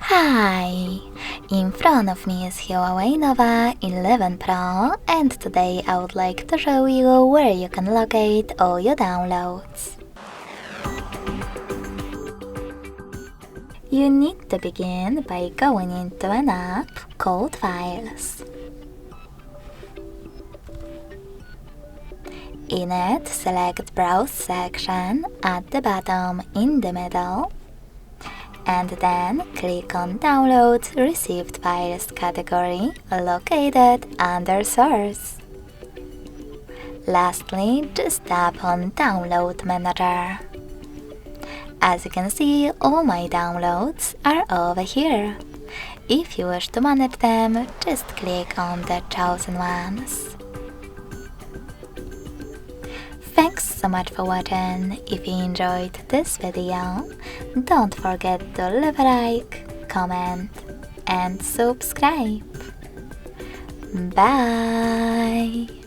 Hi! In front of me is Huawei Nova 11 Pro, and today I would like to show you where you can locate all your downloads. You need to begin by going into an app called Files. In it, select Browse section at the bottom in the middle, and then click on Downloads Received Files category located under Source. Lastly, just tap on Download Manager. As you can see, all my downloads are over here. If you wish to manage them, just click on the chosen ones. Thanks so much for watching. If you enjoyed this video, don't forget to leave a like, comment and subscribe. Bye!